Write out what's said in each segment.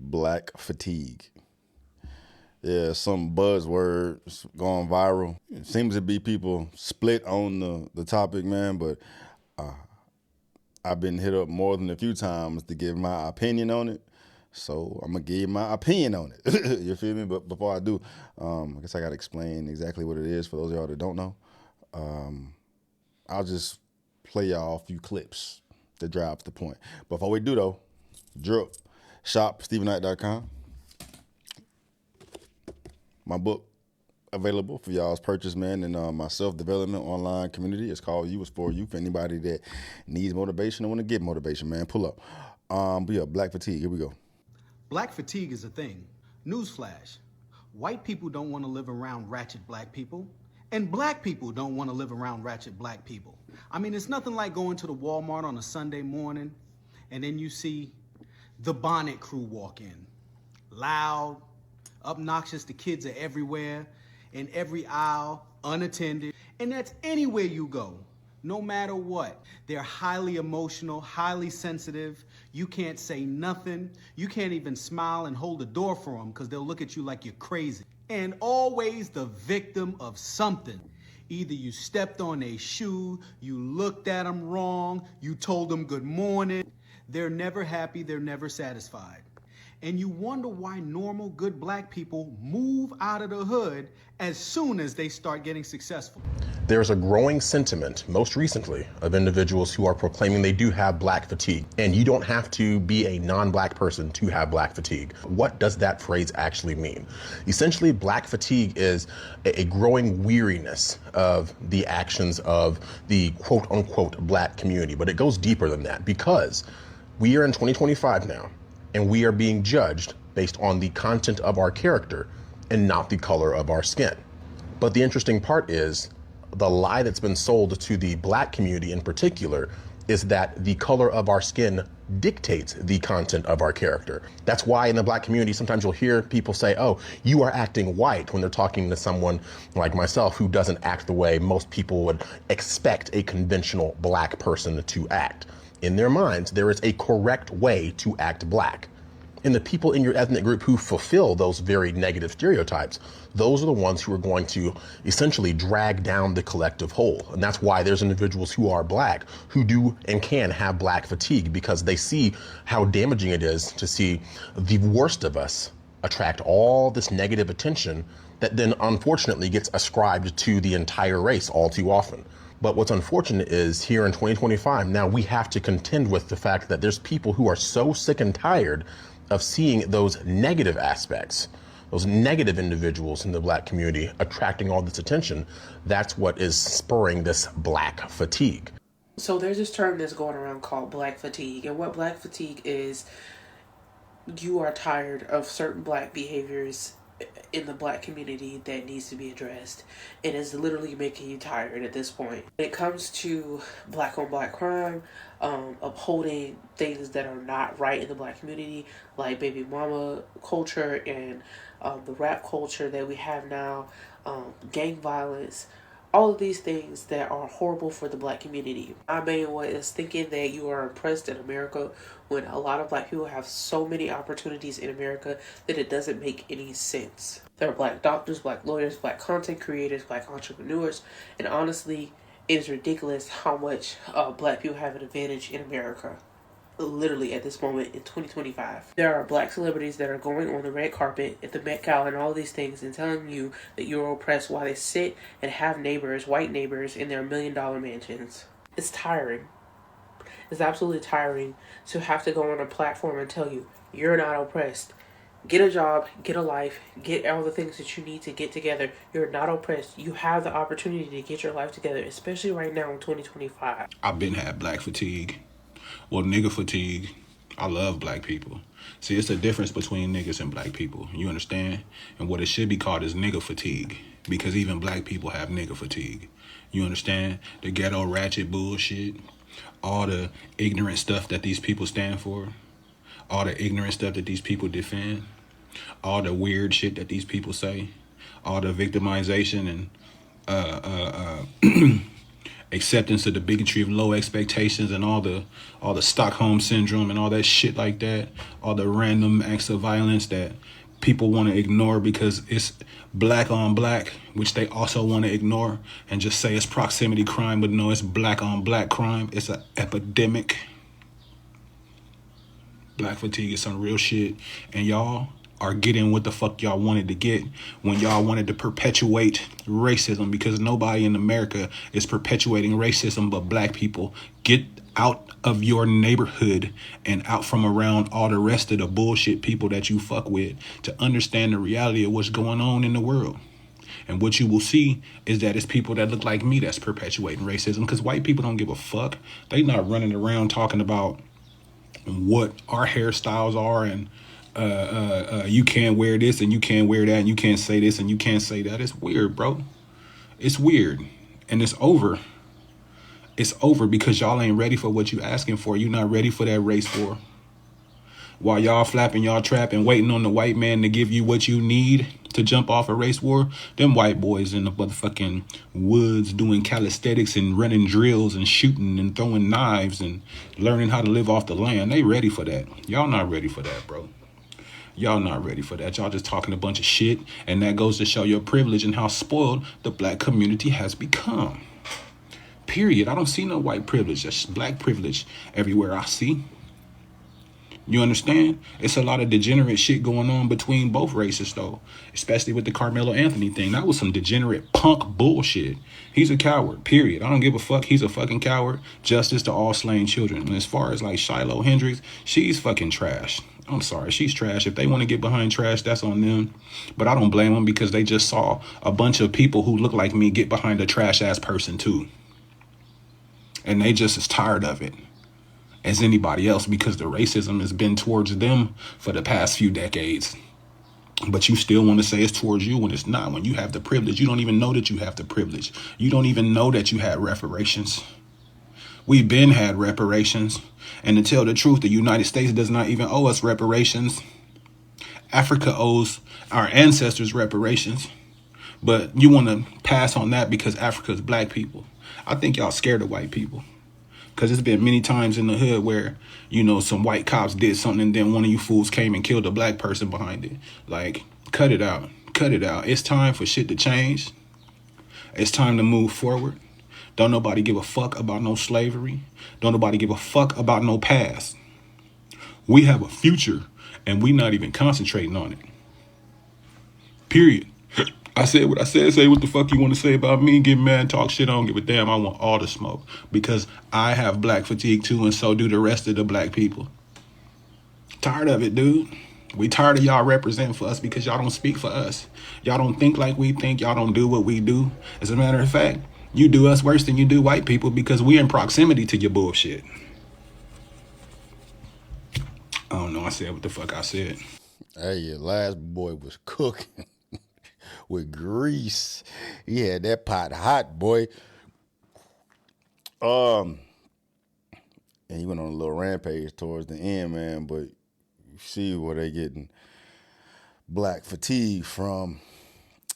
black fatigue. Yeah, some buzzwords going viral. It seems to be people split on the topic, man, but I've been hit up more than a few times to give my opinion on it. So I'm gonna give my opinion on it. You feel me? But before I do, I guess I gotta explain exactly what it is for those of y'all that don't know. I'll just play y'all a few clips that drive the point. Before we do though, drip, shop, StephenKnight.com. My book available for y'all's purchase, man, and my self-development online community. It's called You. It's for you, for anybody that needs motivation or want to get motivation, man. Pull up. But yeah, black fatigue. Here we go. Black fatigue is a thing. Newsflash. White people don't want to live around ratchet black people, and black people don't want to live around ratchet black people. I mean, it's nothing like going to the Walmart on a Sunday morning, and then you see the bonnet crew walk in. Loud, obnoxious, the kids are everywhere, in every aisle, unattended, and that's anywhere you go. No matter what. They're highly emotional, highly sensitive. You can't say nothing. You can't even smile and hold the door for them because they'll look at you like you're crazy. And always the victim of something. Either you stepped on a shoe, you looked at them wrong, you told them good morning. They're never happy, they're never satisfied. And you wonder why normal, good black people move out of the hood as soon as they start getting successful. There's a growing sentiment, most recently, of individuals who are proclaiming they do have black fatigue. And you don't have to be a non-black person to have black fatigue. What does that phrase actually mean? Essentially, black fatigue is a growing weariness of the actions of the quote-unquote black community. But it goes deeper than that because we are in 2025 now. And we are being judged based on the content of our character and not the color of our skin. But the interesting part is the lie that's been sold to the black community in particular is that the color of our skin dictates the content of our character. That's why in the black community, sometimes you'll hear people say, oh, you are acting white when they're talking to someone like myself who doesn't act the way most people would expect a conventional black person to act. In their minds, there is a correct way to act black. And the people in your ethnic group who fulfill those very negative stereotypes, those are the ones who are going to essentially drag down the collective whole. And that's why there's individuals who are black who do and can have black fatigue because they see how damaging it is to see the worst of us attract all this negative attention that then unfortunately gets ascribed to the entire race all too often. But what's unfortunate is here in 2025, now we have to contend with the fact that there's people who are so sick and tired of seeing those negative aspects, those negative individuals in the black community attracting all this attention. That's what is spurring this black fatigue. So there's this term that's going around called black fatigue. And what black fatigue is, you are tired of certain black behaviors in the black community that needs to be addressed. It is literally making you tired at this point. When it comes to black on black crime, upholding things that are not right in the black community, like baby mama culture and the rap culture that we have now, gang violence, all of these things that are horrible for the black community. My main one is thinking that you are oppressed in America when a lot of black people have so many opportunities in America that it doesn't make any sense. There are black doctors, black lawyers, black content creators, black entrepreneurs, and honestly, it is ridiculous how much black people have an advantage in America. Literally at this moment in 2025. There are black celebrities that are going on the red carpet at the Met Gala and all these things and telling you that you're oppressed while they sit and have neighbors, white neighbors, in their $1 million mansions. It's tiring. It's absolutely tiring to have to go on a platform and tell you you're not oppressed. Get a job, get a life, get all the things that you need to get together. You're not oppressed. You have the opportunity to get your life together, especially right now in 2025. I've been had black fatigue. Well, nigga fatigue. I love black people. See, it's the difference between niggas and black people. You understand? And what it should be called is nigga fatigue. Because even black people have nigga fatigue. You understand? The ghetto ratchet bullshit. All the ignorant stuff that these people stand for. All the ignorant stuff that these people defend. All the weird shit that these people say. All the victimization and acceptance of the bigotry of low expectations and all the Stockholm syndrome and all that shit like that, all the random acts of violence that people want to ignore because it's black on black, which they also want to ignore and just say it's proximity crime, but no, it's black on black crime. It's an epidemic. Black fatigue is some real shit, and y'all are getting what the fuck y'all wanted to get when y'all wanted to perpetuate racism, because nobody in America is perpetuating racism but black people. Get out of your neighborhood and out from around all the rest of the bullshit people that you fuck with to understand the reality of what's going on in the world. And what you will see is that it's people that look like me that's perpetuating racism, because white people don't give a fuck. They not running around talking about what our hairstyles are and you can't wear this and you can't wear that and you can't say this and you can't say that. It's weird, bro. It's weird. And it's over. It's over because y'all ain't ready for what you asking for. You're not ready for that race war. While y'all flapping y'all trap and waiting on the white man to give you what you need to jump off a race war, them white boys in the motherfucking woods doing calisthenics and running drills and shooting and throwing knives and learning how to live off the land, they ready for that. Y'all not ready for that, bro. Y'all not ready for that. Y'all just talking a bunch of shit, and that goes to show your privilege and how spoiled the black community has become. Period. I don't see no white privilege. That's black privilege everywhere I see. You understand? It's a lot of degenerate shit going on between both races, though. Especially with the Carmelo Anthony thing. That was some degenerate punk bullshit. He's a coward, period. I don't give a fuck. He's a fucking coward. Justice to all slain children. And as far as like Shiloh Hendrix, she's fucking trash. I'm sorry, she's trash. If they want to get behind trash, that's on them. But I don't blame them because they just saw a bunch of people who look like me get behind a trash ass person too. And they just as tired of it as anybody else because the racism has been towards them for the past few decades. But you still want to say it's towards you when it's not. When you have the privilege, you don't even know that you have the privilege. You don't even know that you had reparations. We've been had reparations. And to tell the truth, the United States does not even owe us reparations. Africa owes our ancestors reparations. But you want to pass on that because Africa's black people. I think y'all scared of white people. Because it's been many times in the hood where, you know, some white cops did something and then one of you fools came and killed a black person behind it. Like, cut it out. Cut it out. It's time for shit to change. It's time to move forward. Don't nobody give a fuck about no slavery. Don't nobody give a fuck about no past. We have a future and we not even concentrating on it. Period. I said what I said. Say what the fuck you want to say about me. Get mad, talk shit. I don't give a damn. I want all the smoke because I have black fatigue too, and so do the rest of the black people. Tired of it, dude. We tired of y'all representing for us because y'all don't speak for us. Y'all don't think like we think. Y'all don't do what we do. As a matter of fact, you do us worse than you do white people because we in proximity to your bullshit. I don't know. I said what the fuck I said. Hey, your last boy was cooking with grease. He had that pot hot, boy. And he went on a little rampage towards the end, man. But you see where they getting black fatigue from,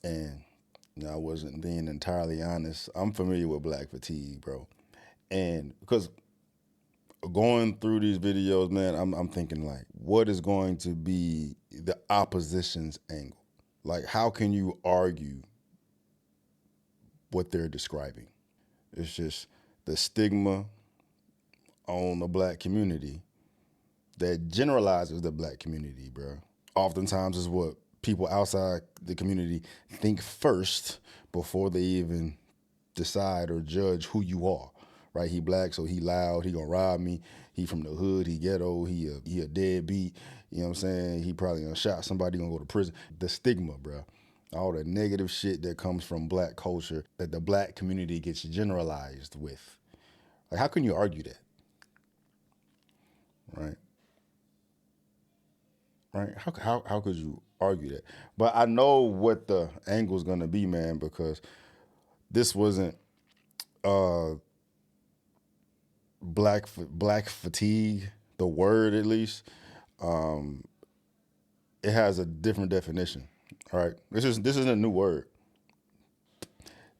and I wasn't being entirely honest. I'm familiar with black fatigue, bro, and because going through these videos, man, I'm thinking like, what is going to be the opposition's angle? Like, how can you argue what they're describing? It's just the stigma on the black community that generalizes the black community, bro. Oftentimes is what people outside the community think first before they even decide or judge who you are. Right? He black, so he loud, he gonna rob me. He from the hood, he ghetto, he a deadbeat. You know what I'm saying? He probably gonna shot somebody, gonna go to prison. The stigma, bro. All the negative shit that comes from black culture that the black community gets generalized with. Like, how can you argue that? Right? Right? How could you argue that? But I know what the angle's gonna be, man, because this wasn't black fatigue, the word at least. It has a different definition. All right. This isn't a new word.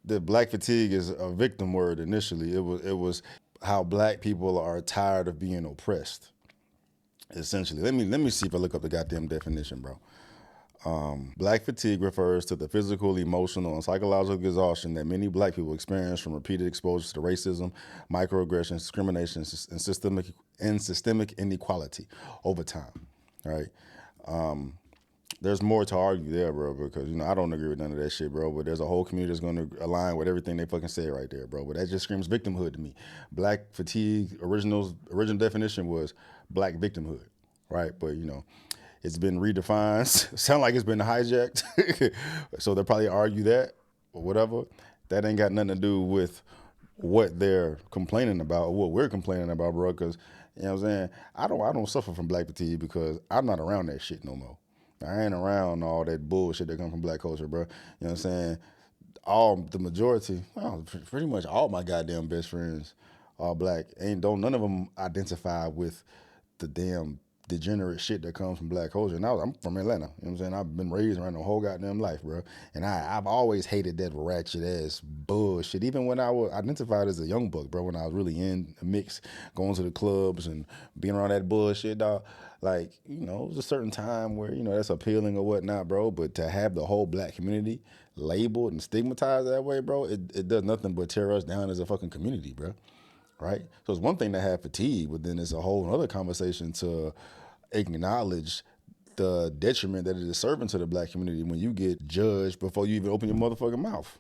the black fatigue is a victim word initially. It was how black people are tired of being oppressed. Essentially, let me see if I look up the goddamn definition, bro. Black fatigue refers to the physical, emotional, and psychological exhaustion that many black people experience from repeated exposure to racism, microaggressions, discrimination, and systemic inequality over time. Right? There's more to argue there, bro, because I don't agree with none of that shit, bro. But there's a whole community that's going to align with everything they fucking say right there, bro. But that just screams victimhood to me. Black fatigue original definition was black victimhood, right? But it's been redefined. Sound like it's been hijacked. So they'll probably argue that or whatever. That ain't got nothing to do with what they're complaining about or what we're complaining about, bro. Because you know what I'm saying, I don't suffer from black fatigue because I'm not around that shit no more. I ain't around all that bullshit that come from black culture, bro. You know what I'm saying? The majority, well, pretty much all my goddamn best friends are black. Don't none of them identify with the damn degenerate shit that comes from black culture. And I'm from Atlanta. You know what I'm saying? I've been raised around the whole goddamn life, bro. And I've always hated that ratchet ass bullshit. Even when I was identified as a young buck, bro, when I was really in the mix, going to the clubs and being around that bullshit, dog. Like, it was a certain time where, that's appealing or whatnot, bro. But to have the whole black community labeled and stigmatized that way, bro, it does nothing but tear us down as a fucking community, bro. Right? So it's one thing to have fatigue, but then it's a whole other conversation to acknowledge the detriment that it is serving to the black community when you get judged before you even open your motherfucking mouth.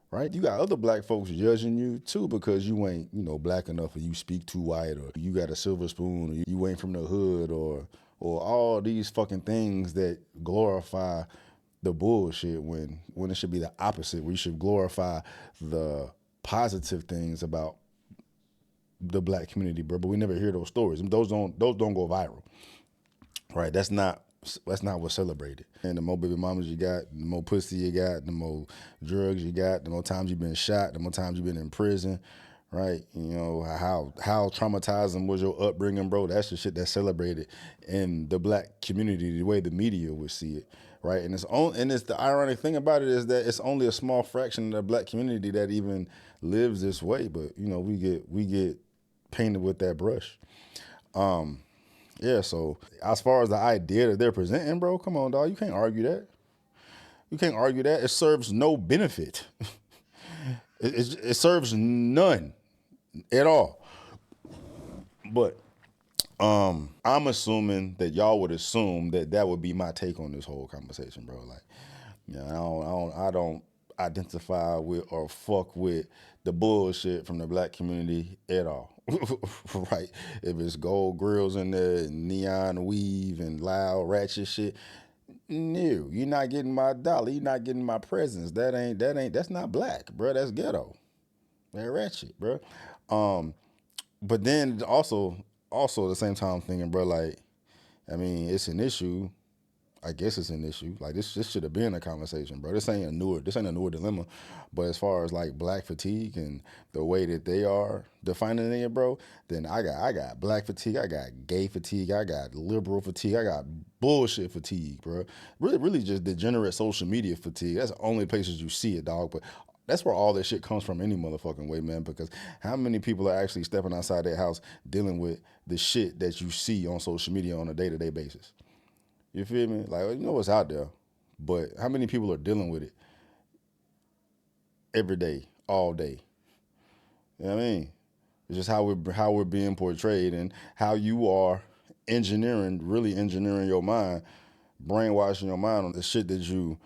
Right? You got other black folks judging you too because you ain't, black enough or you speak too white or you got a silver spoon or you ain't from the hood or all these fucking things that glorify the bullshit when it should be the opposite. We should glorify the positive things about the black community, bro. But we never hear those stories. Those don't go viral. Right? That's not what's celebrated. And the more baby mamas you got, the more pussy you got, the more drugs you got, the more times you've been shot, the more times you've been in prison, right? How traumatizing was your upbringing, bro? That's the shit that's celebrated in the black community, the way the media would see it, right? And it's the ironic thing about it is that it's only a small fraction of the black community that even lives this way, but we get painted with that brush. Yeah, so as far as the idea that they're presenting, bro, come on, dog. You can't argue that. You can't argue that. It serves no benefit. It serves none at all. But I'm assuming that y'all would assume that would be my take on this whole conversation, bro. Like, I don't identify with or fuck with the bullshit from the black community at all. Right? If it's gold grills in there and neon weave and loud ratchet shit, no, you're not getting my dollar. You're not getting my presents. That's not black, bro. That's ghetto. That ratchet, bro. But then also at the same time I'm thinking, bro, like, it's an issue. I guess it's an issue. Like this should have been a conversation, bro. This ain't a newer dilemma. But as far as like black fatigue and the way that they are defining it, bro, then I got black fatigue, I got gay fatigue, I got liberal fatigue, I got bullshit fatigue, bro. Really just degenerate social media fatigue. That's the only places you see it, dog. But that's where all this shit comes from any motherfucking way, man, because how many people are actually stepping outside their house dealing with the shit that you see on social media on a day-to-day basis? You feel me? Like, what's out there, but how many people are dealing with it every day, all day? You know what I mean? It's just how we're being portrayed and how you are really engineering your mind, brainwashing your mind on the shit that you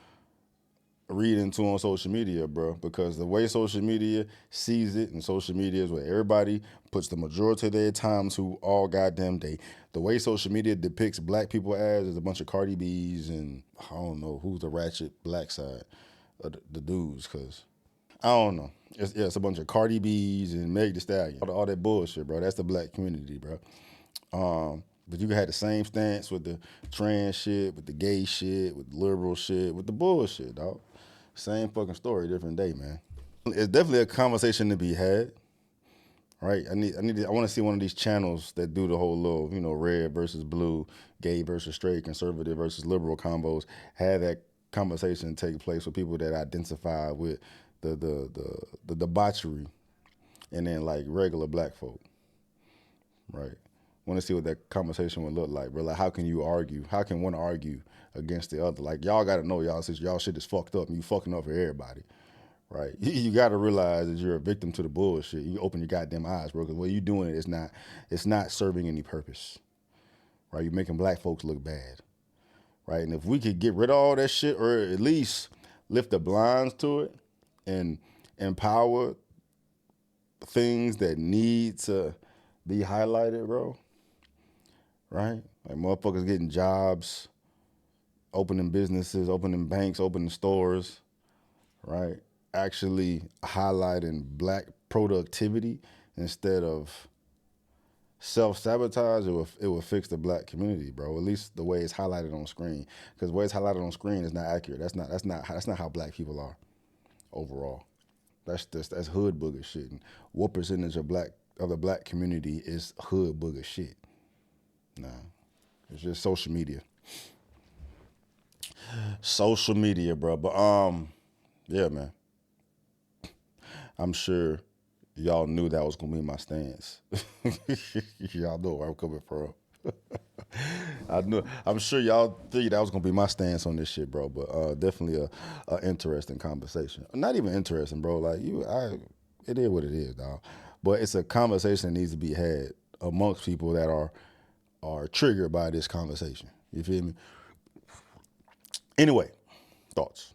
read into on social media, bro, because the way social media sees it, and social media is where everybody puts the majority of their time to all goddamn day. The way social media depicts black people as is a bunch of Cardi B's and I don't know who's the ratchet black side of the dudes, because I don't know. It's a bunch of Cardi B's and Meg Thee Stallion. All that bullshit, bro. That's the black community, bro. But you can have the same stance with the trans shit, with the gay shit, with the liberal shit, with the bullshit, dog. Same fucking story, different day, man. It's definitely a conversation to be had, right? I want to see one of these channels that do the whole little, red versus blue, gay versus straight, conservative versus liberal combos. Have that conversation take place with people that identify with the debauchery, and then like regular black folk, right? Want to see what that conversation would look like, bro. Like, how can you argue? How can one argue against the other? Like, y'all got to know y'all shit is fucked up, and you fucking up for everybody, right? You got to realize that you're a victim to the bullshit. You open your goddamn eyes, bro, because what you doing it's not serving any purpose, right? You're making black folks look bad, right? And if we could get rid of all that shit, or at least lift the blinds to it, and empower things that need to be highlighted, bro, right? Like motherfuckers getting jobs, opening businesses, opening banks, opening stores, right? Actually highlighting black productivity instead of self-sabotage, it will fix the black community, bro. At least the way it's highlighted on screen. Because the way it's highlighted on screen is not accurate. That's not how black people are overall. That's hood booger shit. And what percentage of the black community is hood booger shit? Nah. It's just social media. Social media, bro. But yeah, man. I'm sure y'all knew that was gonna be my stance. Y'all know where I'm coming from. I'm sure y'all figured that was gonna be my stance on this shit, bro. But definitely a interesting conversation. Not even interesting, bro. Like it is what it is, dog. But it's a conversation that needs to be had amongst people that are triggered by this conversation. You feel me? Anyway, thoughts.